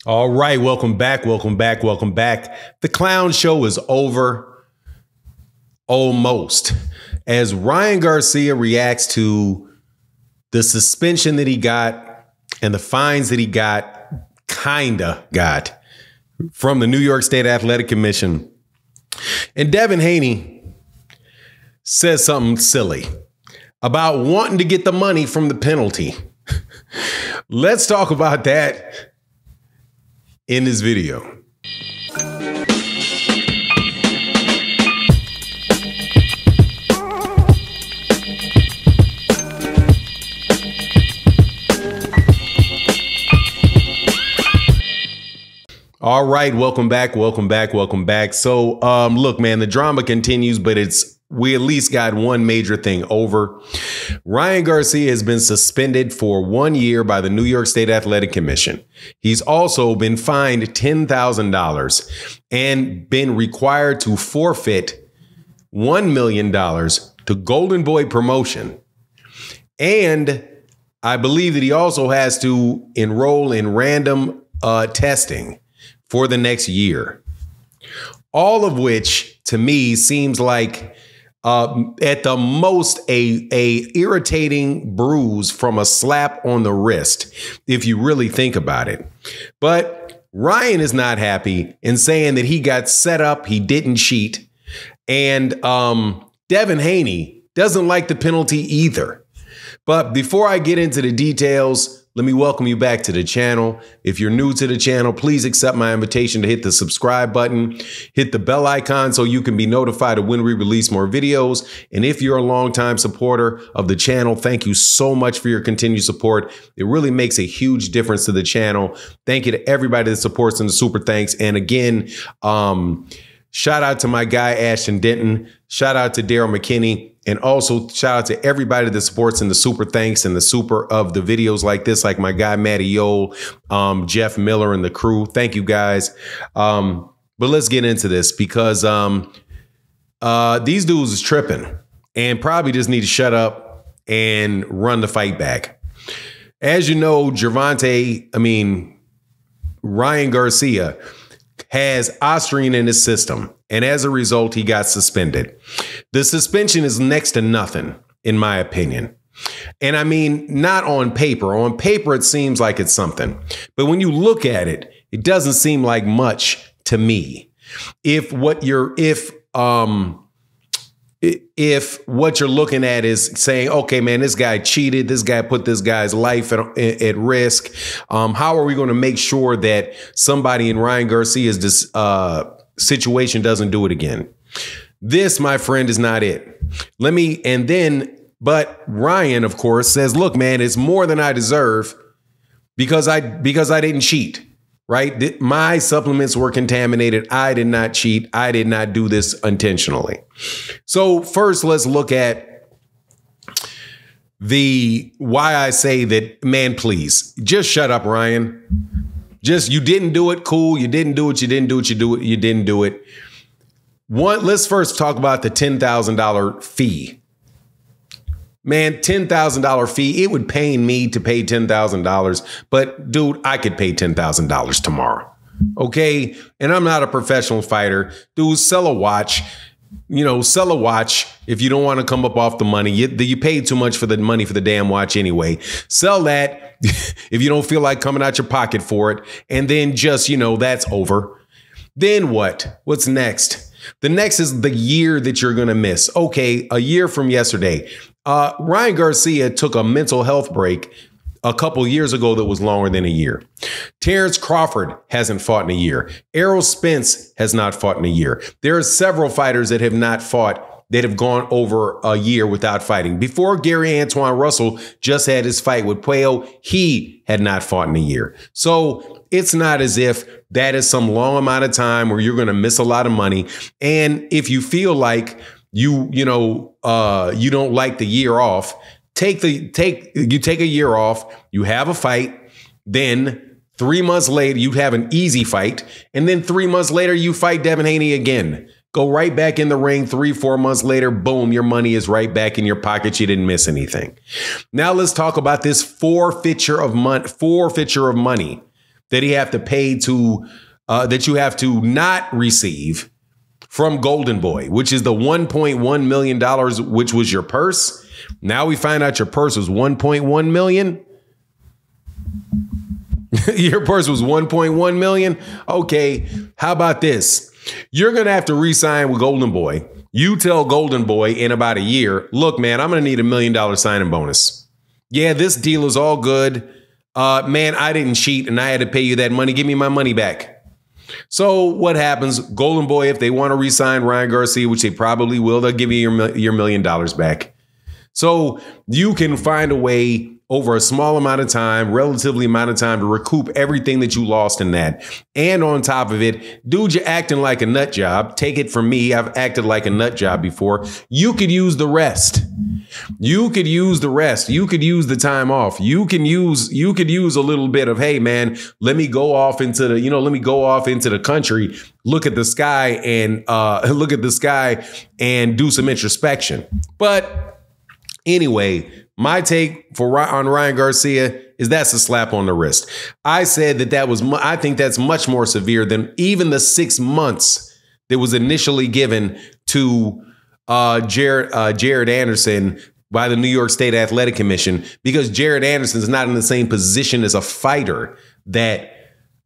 All right, welcome back, welcome back, welcome back. The clown show is over, almost, as Ryan Garcia reacts to the suspension that he got and the fines that he kinda got from the New York State Athletic Commission. And Devin Haney says something silly about wanting to get the money from the penalty. Let's talk about that in this video. All right, welcome back, welcome back, welcome back. So look, man, the drama continues, but we at least got one major thing over. Ryan Garcia has been suspended for 1 year by the New York State Athletic Commission. He's also been fined $10,000 and been required to forfeit $1 million to Golden Boy Promotion. And I believe that he also has to enroll in random testing for the next year. All of which, to me, seems like at the most a irritating bruise from a slap on the wrist, if you really think about it. But Ryan is not happy in saying that he got set up, he didn't cheat. And Devin Haney doesn't like the penalty either. But before I get into the details, let me welcome you back to the channel. If you're new to the channel, please accept my invitation to hit the subscribe button, hit the bell icon so you can be notified of when we release more videos. And if you're a longtime supporter of the channel, thank you so much for your continued support. It really makes a huge difference to the channel. Thank you to everybody that supports in the super thanks. And again, shout out to my guy, Ashton Denton. Shout out to Daryl McKinney. And also shout out to everybody that supports in the super thanks and the super of the videos like this, like my guy, Matty Yole, Jeff Miller and the crew. Thank you guys. But let's get into this because these dudes is tripping and probably just need to shut up and run the fight back. As you know, Ryan Garcia has Ostrine in his system. And as a result, he got suspended. The suspension is next to nothing, in my opinion. And I mean, not on paper. On paper, it seems like it's something. But when you look at it, it doesn't seem like much to me. If what you're looking at is saying, okay, man, this guy cheated, this guy put this guy's life at risk. How are we going to make sure that somebody in Ryan Garcia's situation doesn't do it again? This, my friend, is not it. But Ryan, of course, says, look, man, it's more than I deserve because I didn't cheat. Right? My supplements were contaminated. I did not cheat. I did not do this intentionally. So first, let's look at why I say that, man, please just shut up, Ryan. You didn't do it. Cool. You didn't do it. You didn't do it. You didn't do it. Let's first talk about the $10,000 fee. Man, $10,000 fee. It would pain me to pay $10,000. But dude, I could pay $10,000 tomorrow. OK, and I'm not a professional fighter. Dude, sell a watch. Sell a watch if you don't want to come up off the money. You paid too much for the money for the damn watch anyway. Sell that if you don't feel like coming out your pocket for it. And then just, that's over. Then what? What's next? The next is the year that you're going to miss. OK, a year from yesterday. Ryan Garcia took a mental health break a couple years ago that was longer than a year. Terrence Crawford hasn't fought in a year. Errol Spence has not fought in a year. There are several fighters that have not fought that have gone over a year without fighting. Before Gary Antoine Russell just had his fight with Puello, he had not fought in a year. So it's not as if that is some long amount of time where you're going to miss a lot of money. And if you feel like you don't like the year off, you take a year off, you have a fight, then 3 months later, you have an easy fight. And then 3 months later, you fight Devin Haney again. Go right back in the ring 3-4 months later. Boom, your money is right back in your pocket. You didn't miss anything. Now let's talk about this forfeiture of money that he have to pay to that you have to not receive from Golden Boy, which is the $1.1 million, which was your purse. Now we find out your purse was 1.1 million. Your purse was 1.1 million. Okay, how about this? You're going to have to re-sign with Golden Boy. You tell Golden Boy in about a year, look, man, I'm going to need $1 million signing bonus. Yeah, this deal is all good. Man, I didn't cheat and I had to pay you that money. Give me my money back. So what happens? Golden Boy, if they want to re-sign Ryan Garcia, which they probably will, they'll give you your $1 million back. So you can find a way over a small amount of time, relatively amount of time, to recoup everything that you lost in that. And on top of it, dude, you're acting like a nut job. Take it from me. I've acted like a nut job before. You could use the rest. You could use the rest. You could use the time off. You could use a little bit of, hey, man, let me go off into the country, look at the sky and do some introspection. But anyway, my take on Ryan Garcia is that's a slap on the wrist. I said I think that's much more severe than even the 6 months that was initially given to Jared Anderson by the New York State Athletic Commission, because Jared Anderson is not in the same position as a fighter that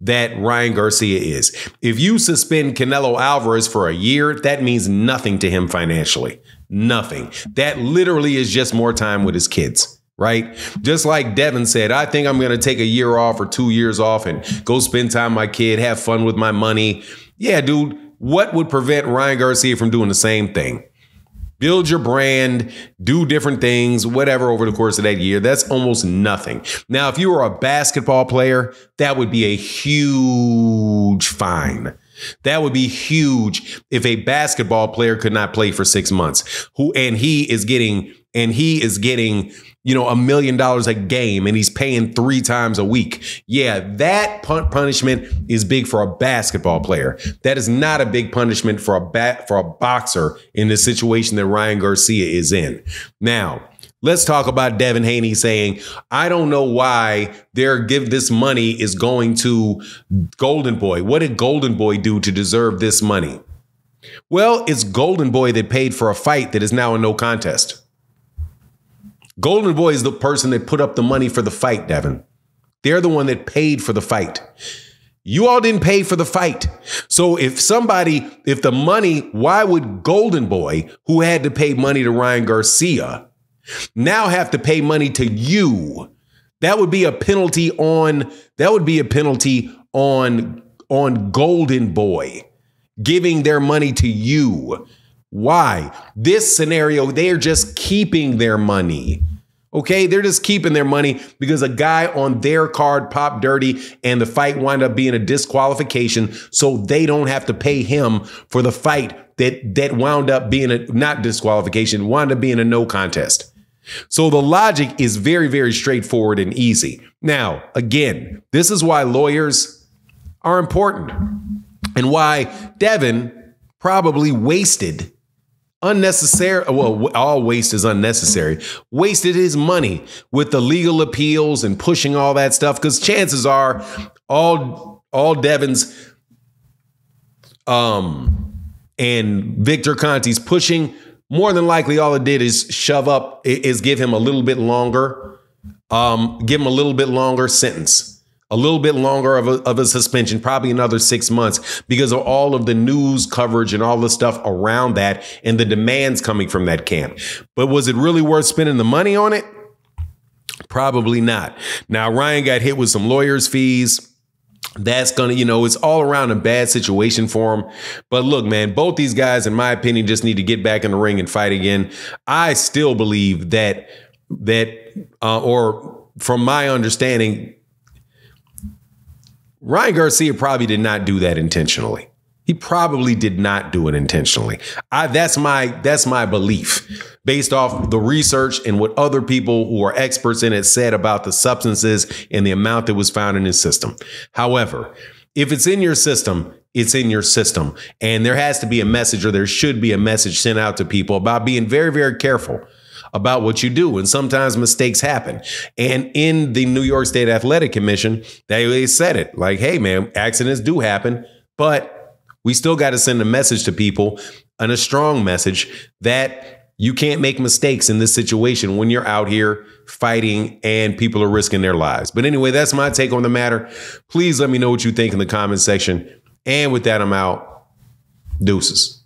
Ryan Garcia is. If you suspend Canelo Alvarez for a year, that means nothing to him financially. Nothing. That literally is just more time with his kids, right? Just like Devin said, I think I'm going to take a year off or 2 years off and go spend time with my kid, have fun with my money. Yeah, dude, what would prevent Ryan Garcia from doing the same thing? Build your brand, do different things, whatever, over the course of that year. That's almost nothing. Now, if you were a basketball player, that would be a huge fine. That would be huge if a basketball player could not play for 6 months. He is getting $1 million a game, and he's paying 3 times a week. Yeah, that punishment is big for a basketball player. That is not a big punishment for a boxer in the situation that Ryan Garcia is in. Now, let's talk about Devin Haney saying, I don't know why this money is going to Golden Boy. What did Golden Boy do to deserve this money? Well, it's Golden Boy that paid for a fight that is now a no contest. Golden Boy is the person that put up the money for the fight, Devin. They're the one that paid for the fight. You all didn't pay for the fight. So why would Golden Boy, who had to pay money to Ryan Garcia, now have to pay money to you? That would be a penalty on Golden Boy giving their money to you. Why? This scenario, they are just keeping their money. Okay, they're just keeping their money because a guy on their card popped dirty and the fight wound up being a disqualification, so they don't have to pay him for the fight that wound up being a not disqualification, wound up being a no contest. So the logic is very, very straightforward and easy. Now, again, this is why lawyers are important and why Devin probably wasted all waste is unnecessary. Wasted his money with the legal appeals and pushing all that stuff, because chances are all Devin's and Victor Conti's pushing, more than likely all it did is give him a little bit longer, sentence. A little bit longer of a suspension, probably another 6 months, because of all of the news coverage and all the stuff around that and the demands coming from that camp. But was it really worth spending the money on it? Probably not. Now, Ryan got hit with some lawyers' fees. That's going to, it's all around a bad situation for him. But look, man, both these guys, in my opinion, just need to get back in the ring and fight again. I still believe or from my understanding, Ryan Garcia probably did not do that intentionally. He probably did not do it intentionally. That's my belief based off the research and what other people who are experts in it said about the substances and the amount that was found in his system. However, if it's in your system, it's in your system. And there has to be a message, or there should be a message sent out to people about being very, very careful about what you do. And sometimes mistakes happen. And in the New York State Athletic Commission, they said it like, hey, man, accidents do happen, but we still got to send a message to people, and a strong message, that you can't make mistakes in this situation when you're out here fighting and people are risking their lives. But anyway, that's my take on the matter. Please let me know what you think in the comment section. And with that, I'm out. Deuces.